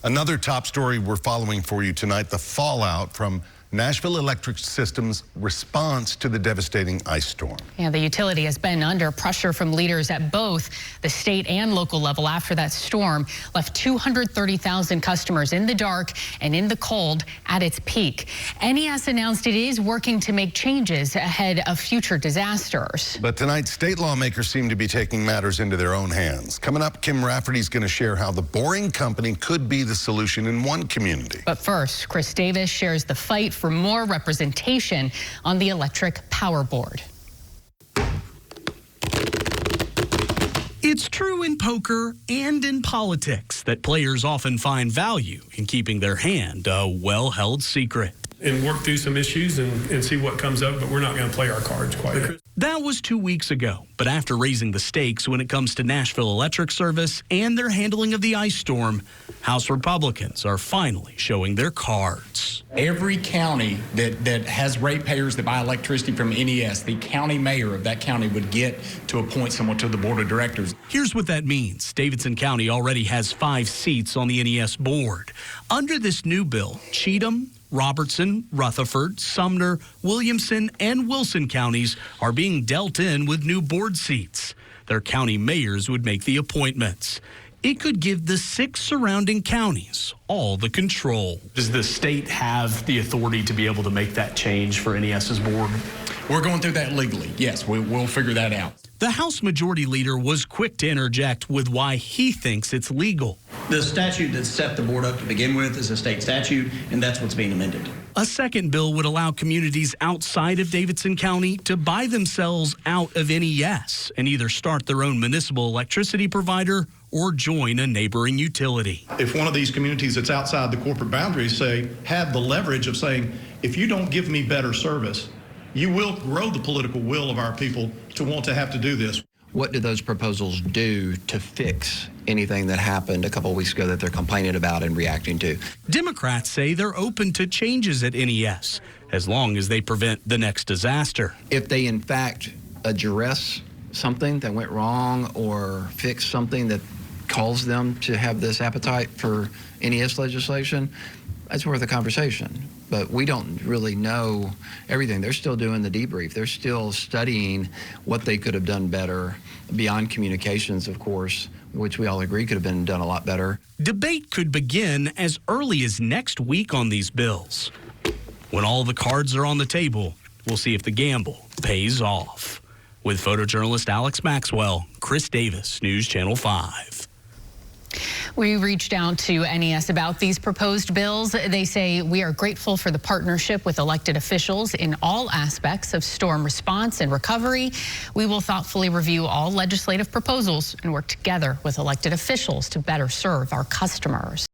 Another top story we're following for you tonight, the fallout from Nashville Electric System's response to the devastating ice storm. Yeah, the utility has been under pressure from leaders at both the state and local level after that storm left 230,000 customers in the dark and in the cold at its peak. NES announced it is working to make changes ahead of future disasters. But tonight, state lawmakers seem to be taking matters into their own hands. Coming up, Kim Rafferty's going to share how the boring company could be the solution in one community. But first, Chris Davis shares the fight for more representation on the Electric Power Board. It's true in poker and in politics that players often find value in keeping their hand a well-held secret. And work through some issues and see what comes up, but we're not going to play our cards quite yet. That was 2 weeks ago, but after raising the stakes when it comes to Nashville Electric Service and their handling of the ice storm, House Republicans are finally showing their cards. Every county that has ratepayers that buy electricity from NES, the county mayor of that county would get to appoint someone to the board of directors. Here's what that means. Davidson County already has 5 seats on the NES board. Under this new bill, Cheatham, Robertson, Rutherford, Sumner, Williamson, and Wilson counties are being dealt in with new board seats. Their county mayors would make the appointments. It could give the 6 surrounding counties all the control. Does the state have the authority to be able to make that change for NES's board? We're going through that legally. Yes, we'll figure that out. The House Majority Leader was quick to interject with why he thinks it's legal. The statute that set the board up to begin with is a state statute, and that's what's being amended. A second bill would allow communities outside of Davidson County to buy themselves out of NES and either start their own municipal electricity provider or join a neighboring utility. If one of these communities that's outside the corporate boundaries have the leverage of saying, if you don't give me better service, you will grow the political will of our people to want to have to do this. What do those proposals do to fix anything that happened a couple of weeks ago that they're complaining about and reacting to? Democrats say they're open to changes at NES as long as they prevent the next disaster. If they in fact address something that went wrong or fix something that caused them to have this appetite for NES legislation, that's worth a conversation. But we don't really know everything. They're still doing the debrief. They're still studying what they could have done better beyond communications, of course, which we all agree could have been done a lot better. Debate could begin as early as next week on these bills. When all the cards are on the table, we'll see if the gamble pays off. With photojournalist Alex Maxwell, Chris Davis, News Channel 5. We reached out to NES about these proposed bills. They say, we are grateful for the partnership with elected officials in all aspects of storm response and recovery. We will thoughtfully review all legislative proposals and work together with elected officials to better serve our customers.